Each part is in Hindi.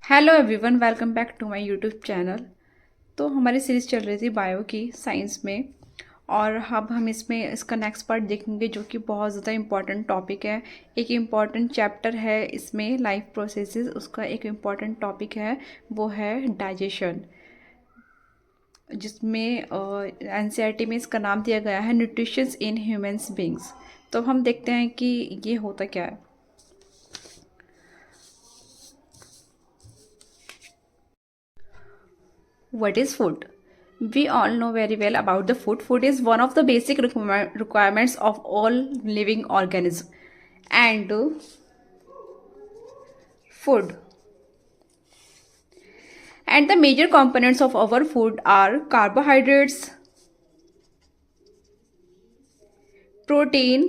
Hello everyone, welcome back to my YouTube channel. तो हमारी सीरीज़ चल रही थी बायो की साइंस में, और अब हम इसमें इसका नेक्स्ट पार्ट देखेंगे जो कि बहुत ज़्यादा इम्पॉर्टेंट टॉपिक है। एक इम्पॉर्टेंट चैप्टर है इसमें, लाइफ प्रोसेसेस, उसका एक इम्पॉर्टेंट टॉपिक है, वो है डाइजेशन, जिसमें एनसीईआरटी में इसका नाम दिया गया है न्यूट्रिशंस इन ह्यूमंस बींग्स। तो हम देखते हैं कि ये होता क्या है। What is food? We all know very well about the food. Food is one of the basic requirements of all living organisms. And food. And the major components of our food are carbohydrates, protein,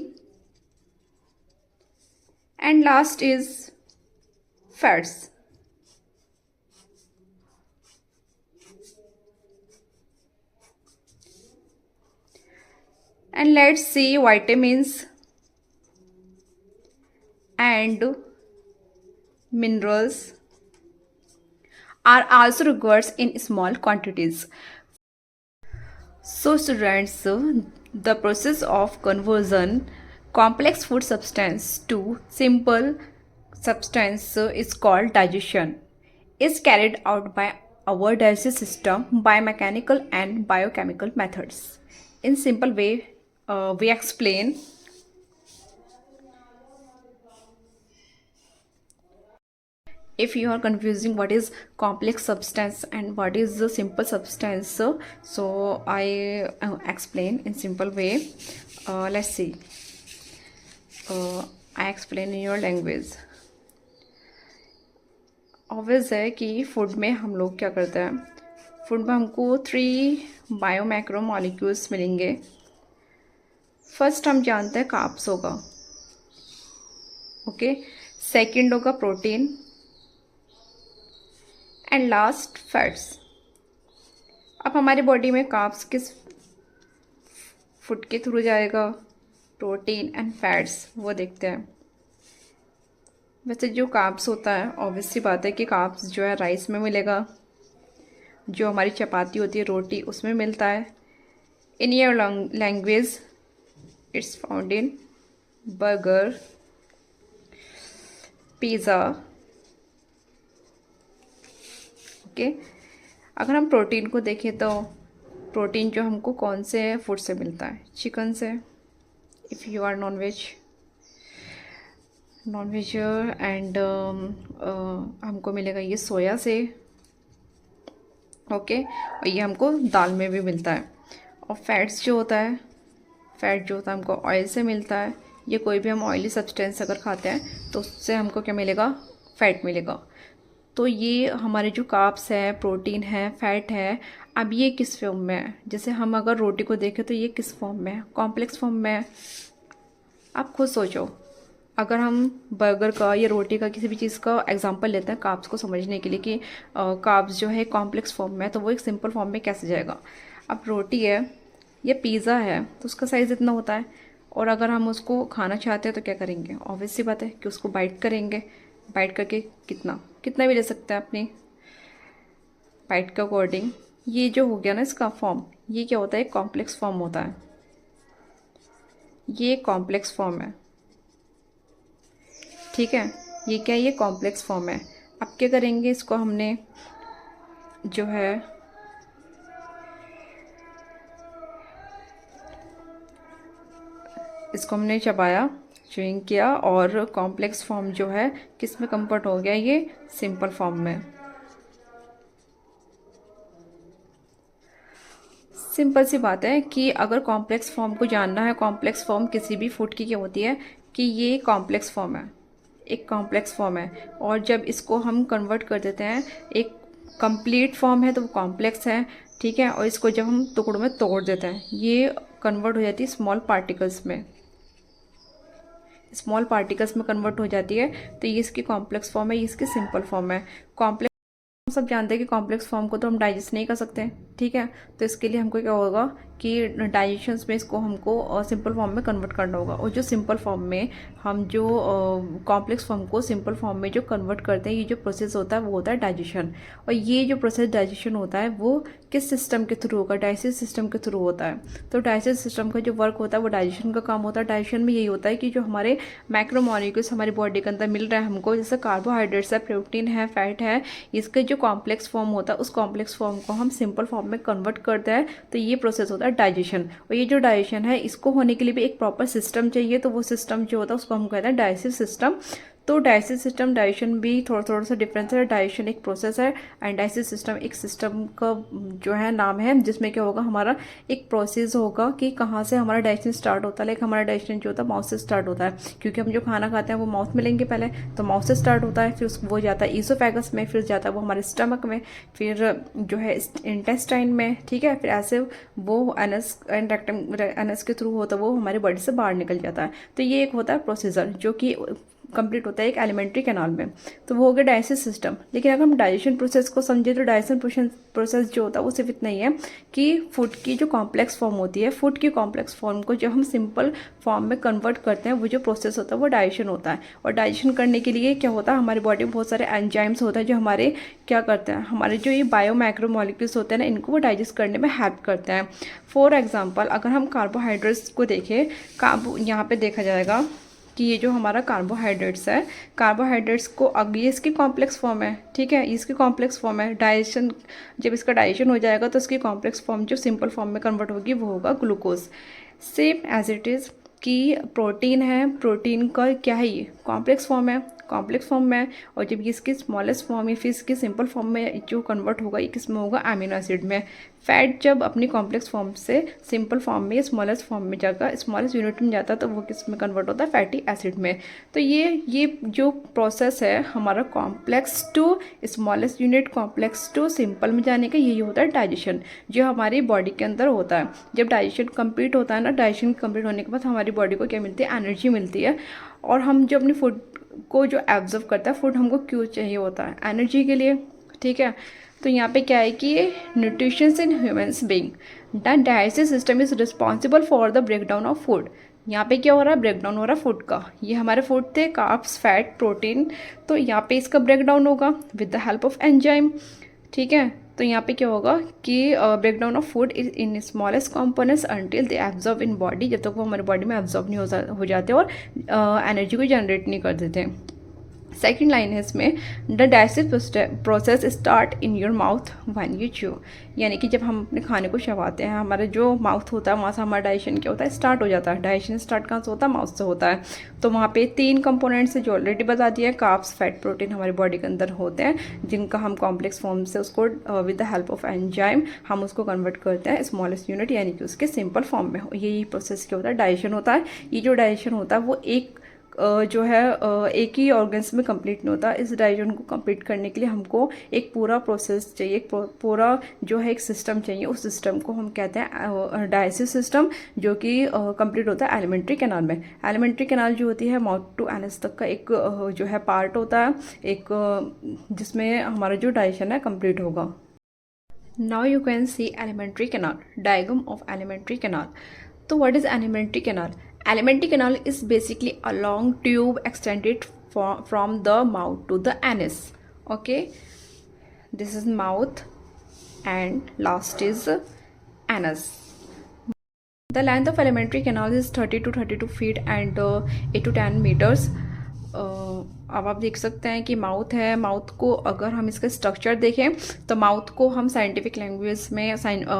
and last is fats. And let's see, vitamins and minerals are also required in small quantities. So students, the process of conversion complex food substance to simple substance is called digestion. Is carried out by our digestive system by mechanical and biochemical methods. In simple way, we explain. If you are confusing what is complex substance and what is the simple substance, so I explain in simple way. Let's see. I explain in your language. Obvious है कि फूड में हम लोग क्या करते हैं, फूड में हमको 3 बायो मैक्रो मॉलिक्यूल्स मिलेंगे। फर्स्ट हम जानते हैं कार्ब्स होगा, ओके, सेकंड होगा प्रोटीन, एंड लास्ट फैट्स। अब हमारी बॉडी में कार्ब्स किस फूड के थ्रू जाएगा, प्रोटीन एंड फैट्स, वो देखते हैं। वैसे जो कार्ब्स होता है, ऑब्वियस सी बात है कि कार्ब्स जो है राइस में मिलेगा, जो हमारी चपाती होती है रोटी उसमें मिलता है। In your language it's found in burger, pizza, okay. अगर हम प्रोटीन को देखें तो प्रोटीन जो हमको कौन से फूड से मिलता है, चिकन से, if you are non veg and हमको मिलेगा ये सोया से, ओके, और ये हमको दाल में भी मिलता है। और फैट्स जो होता है, फैट जो होता है हमको ऑयल से मिलता है। ये कोई भी हम ऑयली सब्सटेंस अगर खाते हैं तो उससे हमको क्या मिलेगा, फैट मिलेगा। तो ये हमारे जो कार्ब्स है, प्रोटीन है, फैट है, अब ये किस फॉर्म में है। जैसे हम अगर रोटी को देखें तो ये किस फॉर्म में है, कॉम्प्लेक्स फॉर्म में है। आप खुद सोचो, अगर हम बर्गर का या रोटी का किसी भी चीज़ का एग्जांपल लेते हैं कार्ब्स को समझने के लिए कि कार्ब्स जो है कॉम्प्लेक्स फॉर्म में है, तो वो एक सिंपल फॉर्म में कैसे जाएगा। अब रोटी है या पिज़्ज़ा है तो उसका साइज़ इतना होता है, और अगर हम उसको खाना चाहते हैं तो क्या करेंगे, ऑब्वियस सी बात है कि उसको बाइट करेंगे। बाइट करके कितना कितना भी ले सकते हैं अपनी बाइट के अकॉर्डिंग। ये जो हो गया ना इसका फॉर्म, ये क्या होता है, कॉम्प्लेक्स फॉर्म होता है। ये कॉम्प्लेक्स फॉर्म है, ठीक है। ये क्या है, ये कॉम्प्लेक्स फॉर्म है। अब क्या करेंगे, इसको हमने जो है इसको हमने चबाया, च्यूइंग किया, और कॉम्प्लेक्स फॉर्म जो है किस में कन्वर्ट हो गया, ये सिंपल फॉर्म में। सिंपल सी बात है कि अगर कॉम्प्लेक्स फॉर्म को जानना है, कॉम्प्लेक्स फॉर्म किसी भी फूड की क्या होती है कि ये कॉम्प्लेक्स फॉर्म है, एक कॉम्प्लेक्स फॉर्म है। और जब इसको हम कन्वर्ट कर देते हैं, एक कंप्लीट फॉर्म है तो वो कॉम्प्लेक्स है, ठीक है। और इसको जब हम टुकड़ों में तोड़ देते हैं, ये कन्वर्ट हो जाती है स्मॉल पार्टिकल्स में, स्मॉल पार्टिकल्स में कन्वर्ट हो जाती है। तो ये इसकी कॉम्प्लेक्स फॉर्म है, ये इसकी सिंपल फॉर्म है। कॉम्प्लेक्स हम सब जानते हैं कि कॉम्प्लेक्स फॉर्म को तो हम डाइजेस्ट नहीं कर सकते, ठीक है। तो इसके लिए हमको क्या होगा कि डाइजेशन में इसको हमको सिंपल फॉर्म में कन्वर्ट करना होगा, और जो सिंपल फॉर्म में हम जो कॉम्प्लेक्स फॉर्म को सिंपल फॉर्म में जो कन्वर्ट करते हैं, ये जो प्रोसेस होता है वो होता है डाइजेशन। और ये जो प्रोसेस डाइजेशन होता है वो किस सिस्टम के थ्रू होगा? डाइजेस्टिव सिस्टम के थ्रू होता है। तो डाइजेस्टिव सिस्टम का जो वर्क होता है वो डाइजेशन का काम होता है। डाइजेशन में यही होता है कि जो हमारे मैक्रोमोलिक्यूल्स हमारी बॉडी के अंदर मिल रहा है हमको, जैसे कार्बोहाइड्रेट्स है, प्रोटीन है, फैट है, इसका जो कॉम्प्लेक्स फॉर्म होता है उस कॉम्प्लेक्स फॉर्म को हम सिंपल फॉर्म में कन्वर्ट करते हैं। तो ये प्रोसेस होता है डाइजेशन। और ये जो डाइजेशन है इसको होने के लिए भी एक प्रॉपर सिस्टम चाहिए। तो वो सिस्टम जो होता है उसको हम कहते हैं डाइजेस्टिव सिस्टम। तो डाइजेस्टिव सिस्टम डाइजेशन भी थोड़ा सा डिफरेंस है। डाइजेशन एक प्रोसेस है एंड डाइजेस्टिव सिस्टम एक सिस्टम का जो है नाम है, जिसमें क्या होगा, हमारा एक प्रोसेस होगा कि कहाँ से हमारा डाइजेशन स्टार्ट होता है। लाइक हमारा डाइजेशन जो होता है माउथ से स्टार्ट होता है, क्योंकि हम जो खाना खाते हैं वो माउथ में लेंगे पहले, तो माउथ से स्टार्ट होता है, फिर वो जाता है ईसोफेगस में, फिर जाता है वो हमारे स्टमक में, फिर जो है इंटेस्टाइन में, ठीक है, फिर ऐसे वो एनस एंड रेक्टम एनस के थ्रू होता है वो हमारे बॉडी से बाहर निकल जाता है। तो ये एक होता है प्रोसीजर जो कि कंप्लीट होता है एक एलिमेंट्री कैनाल में। तो वो हो गया डाइजेस्टिव सिस्टम। लेकिन अगर हम डाइजेशन प्रोसेस को समझे तो डाइजेशन प्रोसेस जो होता है वो सिर्फ इतना ही है कि फूड की जो कॉम्प्लेक्स फॉर्म होती है, फूड की कॉम्प्लेक्स फॉर्म को जब हम सिंपल फॉर्म में कन्वर्ट करते हैं, वो जो प्रोसेस होता है वो डाइजेशन होता है। और डाइजेशन करने के लिए क्या होता है, हमारी बॉडी में बहुत सारे एंजाइम्स होते हैं जो हमारे क्या करते हैं, हमारे जो ये बायो मैक्रोमोलिक्यूल्स होते हैं ना, इनको वो डाइजेस्ट करने में हेल्प करते हैं। फॉर एग्जाम्पल अगर हम कार्बोहाइड्रेट्स को देखें, यहाँ पे देखा जाएगा कि ये जो हमारा कार्बोहाइड्रेट्स है, कार्बोहाइड्रेट्स को अगर ये इसकी कॉम्प्लेक्स फॉर्म है, ठीक है, इसकी कॉम्प्लेक्स फॉर्म है। डाइजेशन जब इसका डाइजेशन हो जाएगा तो इसकी कॉम्प्लेक्स फॉर्म जो सिंपल फॉर्म में कन्वर्ट होगी वो होगा glucose. Same as it is कि प्रोटीन है, प्रोटीन का क्या है, ये कॉम्प्लेक्स फॉर्म है, कॉम्प्लेक्स फॉर्म में, और जब ये इसकी स्मॉलेस्ट फॉर्म या फिर इसकी सिंपल फॉर्म में जो कन्वर्ट होगा ये किस में होगा, अमीनो एसिड में। फैट जब अपनी कॉम्प्लेक्स फॉर्म से सिंपल फॉर्म में या स्मॉलेस्ट फॉर्म में जाकर स्मॉलेस्ट यूनिट में जाता है तो वो किस में कन्वर्ट होता है, फैटी एसिड में। तो ये जो प्रोसेस है हमारा complex to smallest unit, complex to simple में जाने का, यही होता है डाइजेशन जो हमारी बॉडी के अंदर होता है। जब डाइजेशन कंप्लीट होता है ना, डाइजेशन कंप्लीट होने के बाद हमारी बॉडी को क्या मिलती है, एनर्जी मिलती है। और हम जो अपनी फूड को जो एब्जॉर्व करता है, फूड हमको क्यों चाहिए होता है, एनर्जी के लिए, ठीक है। तो यहाँ पे क्या है कि nutritions in humans being, the digestive system is responsible for the breakdown of food. यहाँ पे क्या हो रहा है, ब्रेकडाउन हो रहा है फूड का। ये हमारे फूड थे कार्ब्स, फैट, प्रोटीन, तो यहाँ पे इसका ब्रेकडाउन होगा with the help of enzyme, ठीक है। तो यहाँ पे क्या होगा कि breakdown of food is in smallest components until they absorb in body, जब तक वो हमारी बॉडी में एब्जॉर्ब नहीं हो जाते और एनर्जी को जनरेट नहीं कर देते। सेकेंड लाइन है इसमें, the digestive process start in your mouth when you chew, यानी कि जब हम अपने खाने को चबाते हैं, हमारा जो माउथ होता है वहाँ से हमारा डाइजेशन क्या होता है, स्टार्ट हो जाता है। डाइजेशन स्टार्ट कहाँ से होता है, माउथ से होता है। तो वहाँ पे 3 कंपोनेंट्स जो ऑलरेडी बता दिया है, कार्ब्स, फैट, प्रोटीन हमारी बॉडी के अंदर होते हैं, जिनका हम कॉम्प्लेक्स फॉर्म से उसको with the help of enzyme हम उसको कन्वर्ट करते हैं स्मॉलेस्ट यूनिट, यानी कि उसके सिंपल फॉर्म में। यही प्रोसेस क्या होता है, डाइजेशन होता है। ये जो डाइजेशन होता है वो एक जो है एक ही ऑर्गन्स में कंप्लीट नहीं होता। इस डाइजेशन को कंप्लीट करने के लिए हमको एक पूरा प्रोसेस चाहिए, एक पूरा जो है एक सिस्टम चाहिए। उस सिस्टम को हम कहते हैं डाइजेस्टिव सिस्टम, जो कि कंप्लीट होता है एलिमेंट्री कैनाल में। एलिमेंट्री कैनाल जो होती है माउथ टू एनस तक का एक जो है पार्ट होता है, एक जिसमें हमारा जो डाइजेशन है कंप्लीट होगा। Now you can see alimentary canal, diagram of alimentary canal. तो what is alimentary canal? Alimentary canal is basically a long tube extended from the mouth to the anus. Okay, this is mouth and last is anus. The length of alimentary canal is 30 to 32 feet and 8 to 10 meters. अब आप देख सकते हैं कि माउथ है। माउथ को अगर हम इसका स्ट्रक्चर देखें तो माउथ को हम साइंटिफिक लैंग्वेज में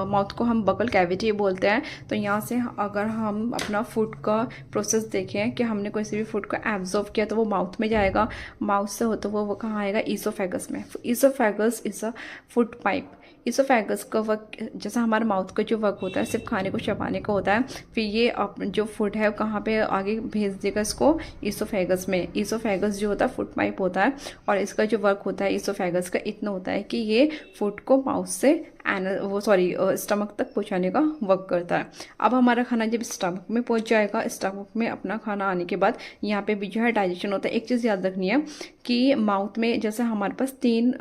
माउथ को हम बकल कैविटी बोलते हैं। तो यहाँ से अगर हम अपना फूड का प्रोसेस देखें कि हमने कोई से भी फूड को एब्जॉर्व किया तो वो माउथ में जाएगा, माउथ से होता वो कहाँ आएगा, ईसोफेगस में। Oesophagus is a food pipe. Oesophagus का वर्क जैसा हमारे माउथ का जो वर्क होता है सिर्फ खाने को चबाने का होता है, फिर ये जो फूड है कहाँ पे आगे भेज देगा इसको, ईसोफेगस में। ईसोफेगस जो होता होता है फूड पाइप होता है, और इसका जो वर्क होता है इसोफेगस का इतना होता है कि ये फूड को माउथ से स्टमक तक पहुंचाने का वर्क करता है। अब हमारा खाना जब स्टमक में पहुंच जाएगा, स्टमक में अपना खाना आने के बाद यहाँ पे भी जो है डाइजेशन होता है। एक चीज़ याद रखनी है कि माउथ में जैसे हमारे पास 3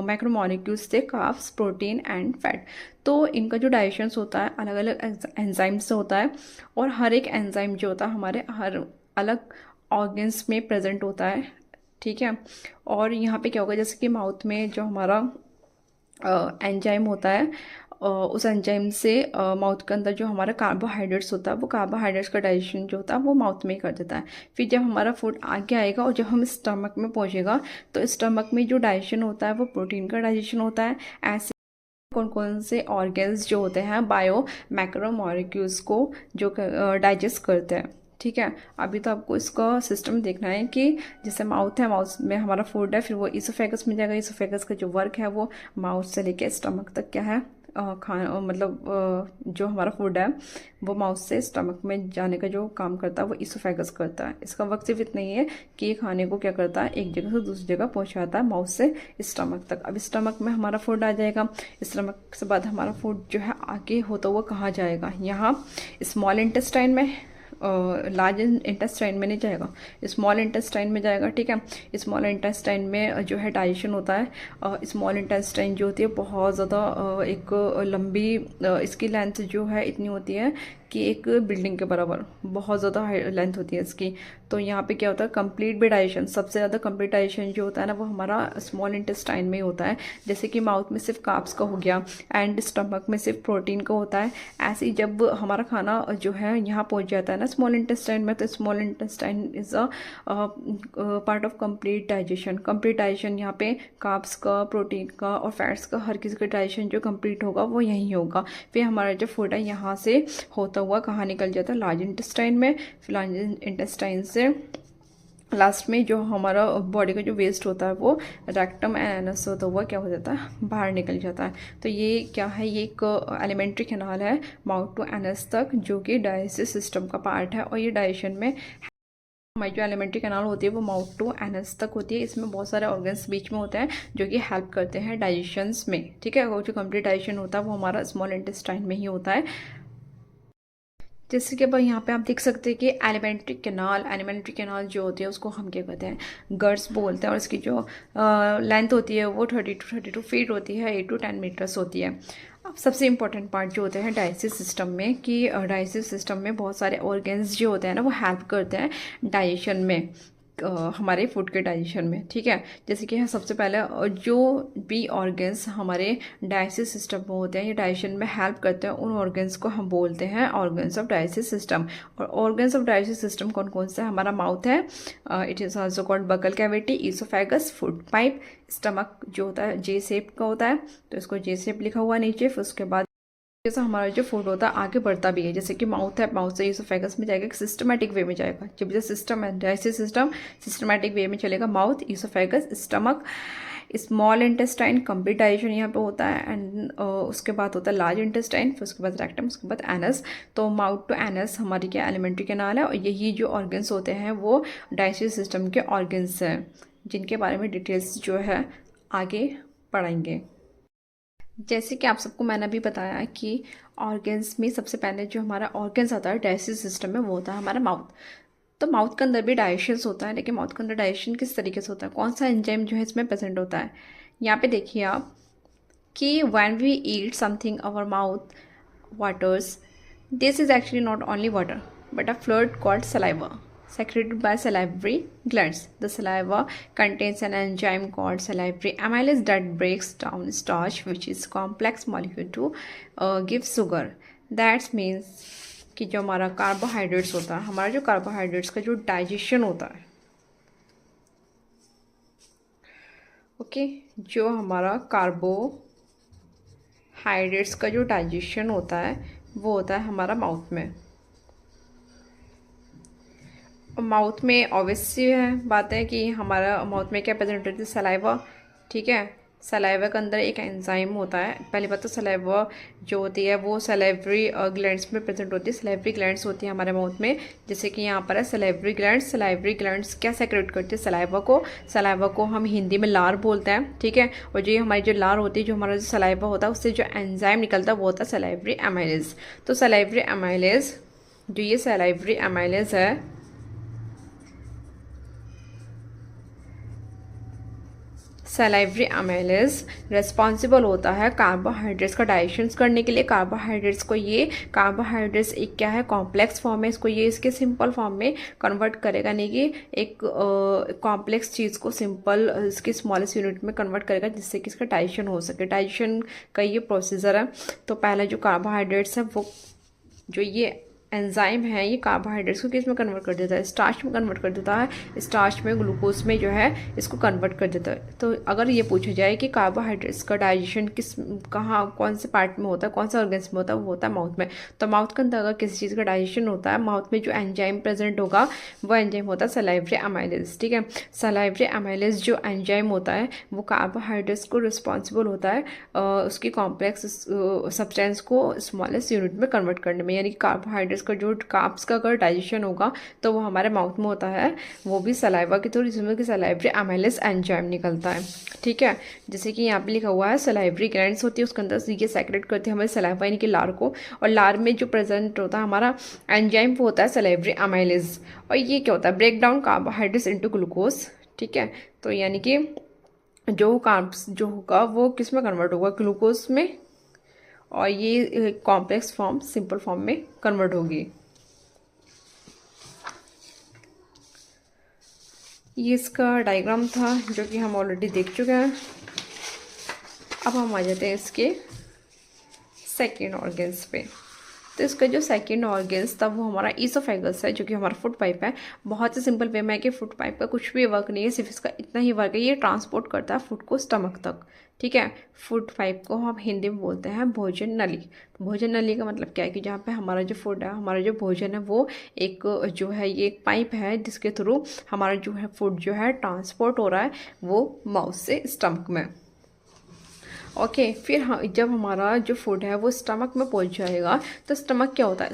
मैक्रोमोलिक्यूल्स थे, कार्ब्स, प्रोटीन एंड फैट। तो इनका जो डाइजेशन होता है अलग अलग एंजाइम से होता है, और हर एक एंजाइम जो होता है हमारे हर अलग ऑर्गन्स में प्रेजेंट होता है, ठीक है। और यहाँ पे क्या होगा, जैसे कि माउथ में जो हमारा एंजाइम होता है, उस एंजाइम से माउथ के अंदर जो हमारा कार्बोहाइड्रेट्स होता है, वो कार्बोहाइड्रेट्स का डाइजेशन जो होता है वो माउथ में ही कर देता है। फिर जब हमारा फूड आगे आएगा और जब हम स्टमक में पहुंचेगा, तो स्टमक में जो डाइजेशन होता है वो प्रोटीन का डाइजेशन होता है। ऐसे कौन कौन से ऑर्गन्स जो होते हैं बायो मैक्रोमोलिक्यूल्स को जो डाइजेस्ट करते हैं, ठीक है। अभी तो आपको इसका सिस्टम देखना है कि जैसे माउथ है, माउथ में हमारा फूड है, फिर वो इसोफेगस में जाएगा, इसोफेगस का जो वर्क है वो माउथ से लेके स्टमक तक क्या है, जो हमारा फूड है वो माउथ से स्टमक में जाने का जो काम करता है वो इसोफेगस करता है। इसका वर्क सिर्फ इतना ही है कि ये खाने को क्या करता है, एक जगह से दूसरी जगह पहुंचाता है माउथ से स्टमक तक। अब स्टमक में हमारा फूड आ जाएगा, स्टमक से बाद हमारा फूड जो है आगे होता हुआ कहाँ जाएगा, यहाँ स्मॉल इंटेस्टाइन में, लार्ज इंटेस्टाइन में नहीं जाएगा, स्मॉल इंटेस्टाइन में जाएगा, ठीक है। स्मॉल इंटेस्टाइन में जो है डाइजेशन होता है। स्मॉल इंटेस्टाइन जो होती है बहुत ज़्यादा एक लंबी, इसकी लेंथ जो है इतनी होती है कि एक बिल्डिंग के बराबर, बहुत ज़्यादा लेंथ होती है इसकी। तो यहाँ पे क्या होता है, कंप्लीट भी डाइजेशन, सबसे ज़्यादा कंप्लीट डाइजेशन जो होता है ना वो हमारा स्मॉल इंटेस्टाइन में ही होता है। जैसे कि माउथ में सिर्फ कार्ब्स का हो गया एंड स्टमक में सिर्फ प्रोटीन का होता है, ऐसे ही जब हमारा खाना जो है यहाँ पहुँच जाता है ना स्मॉल इंटेस्टाइन में, तो small intestine is a part of complete digestion. Complete digestion यहाँ पे कार्ब्स का, प्रोटीन का और फैट्स का, हर किसी का डाइजेशन जो कंप्लीट होगा वो यहीं होगा। फिर हमारा जो फूड है यहाँ से होता हुआ कहाँ निकल जाता है, लार्ज इंटेस्टाइन में। फिर लार्ज इंटेस्टाइन से लास्ट में जो हमारा बॉडी का जो वेस्ट होता है वो रेक्टम एंड एनस होता हुआ क्या हो जाता है, बाहर निकल जाता है। तो ये क्या है, ये एक एलिमेंट्री कैनाल है माउथ टू एनस तक, जो कि डाइजेस्टिव सिस्टम का पार्ट है। और ये डाइजेशन में हमारी जो एलिमेंट्री कैनाल होती है वो माउथ टू एनस तक होती है। इसमें बहुत सारे ऑर्गन्स बीच में होते हैं जो कि हेल्प करते हैं डाइजेशंस में, ठीक है। और जो कंप्लीट डाइजेशन होता है वो हमारा स्मॉल इंटेस्टाइन में ही होता है। जैसे कि अब यहाँ पे आप देख सकते हैं कि एलिमेंट्री कैनाल जो होती है उसको हम क्या कहते हैं, गर्स बोलते हैं। और इसकी जो लेंथ होती है वो 32 फीट होती है, 8 to 10 मीटर्स होती है। अब सबसे इम्पोर्टेंट पार्ट जो होते हैं डाइजेस्टिव सिस्टम में, कि डाइजेस्टिव सिस्टम में बहुत सारे ऑर्गन्स जो होते हैं ना वो हेल्प करते हैं डाइजेशन में, हमारे फूड के डाइजेशन में, ठीक है। जैसे कि सबसे पहले जो भी ऑर्गन्स हमारे डाइजेस्टिव सिस्टम में होते हैं, ये डाइजेशन में हेल्प करते हैं, उन ऑर्गन्स को हम बोलते हैं ऑर्गन्स ऑफ डाइजेस्टिव सिस्टम। और ऑर्गन्स ऑफ डाइजेस्टिव सिस्टम कौन कौन से, हमारा माउथ है, it is also called buccal cavity, oesophagus, food pipe, stomach जो होता है जे शेप का होता है, तो इसको जे शेप लिखा हुआ नीचे। फिर उसके बाद जैसे हमारा जो फूड होता है आगे बढ़ता भी है, जैसे कि माउथ है, माउथ से इसोफेगस में जाएगा, एक सिस्टमेटिक वे में जाएगा। जब ये सिस्टम है, डाइजेस्टिव सिस्टम सिस्टमेटिक वे में चलेगा, mouth, oesophagus, stomach, small intestine, complete digestion यहाँ पे होता है, एंड उसके बाद होता है लार्ज इंटेस्टाइन, फिर उसके बाद रेक्टम, उसके बाद एनस। तो माउथ टू एनस हमारी क्या एलिमेंट्री कैनाल है, और यही जो ऑर्गन्स होते हैं वो डाइजेस्टिव सिस्टम के ऑर्गन्स हैं, जिनके बारे में डिटेल्स जो है आगे पढ़ाएंगे। जैसे कि आप सबको मैंने अभी बताया कि ऑर्गन्स में सबसे पहले जो हमारा ऑर्गन्स आता है डाइजेस्टिव सिस्टम में वो होता है हमारा माउथ। तो माउथ के अंदर भी डाइजेशन होता है, लेकिन माउथ के अंदर डाइजेशन किस तरीके से होता है, कौन सा एंजाइम जो है इसमें प्रेजेंट होता है। यहाँ पे देखिए आप कि when we eat something our mouth waters, this is actually not only water but a fluid called saliva secreted by salivary glands. The saliva contains an enzyme called salivary amylase that breaks down starch, which is complex molecule to give sugar. That means कि जो हमारा कार्बोहाइड्रेट्स होता है, हमारा जो कार्बोहाइड्रेट्स का जो डाइजेशन होता है, ओके, जो हमारा कार्बोहाइड्रेट्स का जो डाइजेशन होता है वो होता है हमारा माउथ में। माउथ में ऑब्वियस सी है बात है कि हमारा माउथ में क्या प्रेजेंट होती है, सलाइवा, ठीक है। सलाइवा के अंदर एक एंजाइम होता है। पहली बात तो सलाइवा जो होती है वो सलाइवरी ग्लैंड्स में प्रेजेंट होती है। सलाइवरी ग्लैंड्स होती है हमारे माउथ में, जैसे कि यहाँ पर है सलाइवरी ग्लैंड्स। सलाइवरी ग्लैंड्स क्या सेक्रेट करती है? सलाइवा को हम हिंदी में लार बोलते हैं, ठीक है। और जो हमारी जो लार होती है, जो हमारा जो सलाइवा होता है, उससे जो एंजाइम निकलता है वो होता है सलाइवरी एमाइलेज। तो सलाइवरी एमाइलेज, जो ये सलाइवरी एमाइलेज है, सलाइवरी एमाइलेज रेस्पॉन्सिबल होता है कार्बोहाइड्रेट्स का डाइजेशन करने के लिए। कार्बोहाइड्रेट्स को ये कार्बोहाइड्रेट्स एक क्या है, कॉम्प्लेक्स फॉर्म है, इसको ये इसके सिंपल फॉर्म में कन्वर्ट करेगा, नहीं कि एक कॉम्प्लेक्स चीज़ को सिंपल इसके स्मॉलेस्ट यूनिट में कन्वर्ट करेगा, जिससे कि इसका डाइजेशन हो सके। डाइजेशन का ये प्रोसीजर है। तो पहला जो कार्बोहाइड्रेट्स है, वो जो ये एंजाइम है, ये कार्बोहाइड्रेट्स को किस में कन्वर्ट कर देता है? स्टार्च में कन्वर्ट कर देता है। स्टार्च में, ग्लूकोज में जो है इसको कन्वर्ट कर देता है। तो अगर ये पूछा जाए कि कार्बोहाइड्रेट्स का डाइजेशन कहाँ, कौन से पार्ट में होता है, कौन सा ऑर्गन्स में होता है, वो होता है माउथ में। तो माउथ के अंदर अगर किसी चीज़ का डाइजेशन होता है, माउथ में जो एंजाइम प्रेजेंट होगा वो एंजाइम होता है सलाइवरी एमाइलेज, ठीक है। सलाइवरी एमाइलेज जो एंजाइम होता है वो कार्बोहाइड्रेट्स को रिस्पॉन्सिबल होता है उसकी कॉम्प्लेक्स सब्सटेंस को स्मॉलेस्ट यूनिट में कन्वर्ट करने में। यानी कि कार्बोहाइड्रेट्स का जो कार्ब्स का अगर डाइजेशन होगा तो वो हमारे माउथ में होता है, वो भी सलाइवा के थ्रू, जिसमें कि सलाइवरी एमाइलेज एंजाइम निकलता है, ठीक है। जैसे कि यहाँ पे लिखा हुआ है सलाइवरी ग्लैंड्स होती है, उसके अंदर ये सेक्रेट करती है हमारे सलाइवा यानी कि लार को, और लार में जो प्रेजेंट होता है हमारा एंजाइम वो होता है सलाइवरी एमाइलेज। और ये क्या होता है? Break down carbohydrates into glucose, ठीक है। तो यानी कि जो कार्ब्स जो होगा वो किस में कन्वर्ट होगा? ग्लूकोज में, और ये कॉम्प्लेक्स फॉर्म सिंपल फॉर्म में कन्वर्ट होगी। ये इसका डायग्राम था जो कि हम ऑलरेडी देख चुके हैं। अब हम आ जाते हैं इसके सेकेंड ऑर्गन्स पे। तो इसका जो सेकेंड ऑर्गन्स था वो हमारा ईसोफेगस है, जो कि हमारा फूड पाइप है। बहुत ही सिंपल वे में है कि फूड पाइप का कुछ भी वर्क नहीं है, सिर्फ इसका इतना ही वर्क है, ये ट्रांसपोर्ट करता है फूड को स्टमक तक, ठीक है। फूड पाइप को हम हिंदी में बोलते हैं भोजन नली। भोजन नली का मतलब क्या है कि जहाँ पे हमारा जो फूड है, हमारा जो भोजन है, वो एक जो है ये एक पाइप है जिसके थ्रू हमारा जो है फूड जो है ट्रांसपोर्ट हो रहा है वो माउथ से स्टमक में। ओके, फिर जब हमारा जो फूड है वो स्टमक में पहुंच जाएगा, तो स्टमक क्या होता है?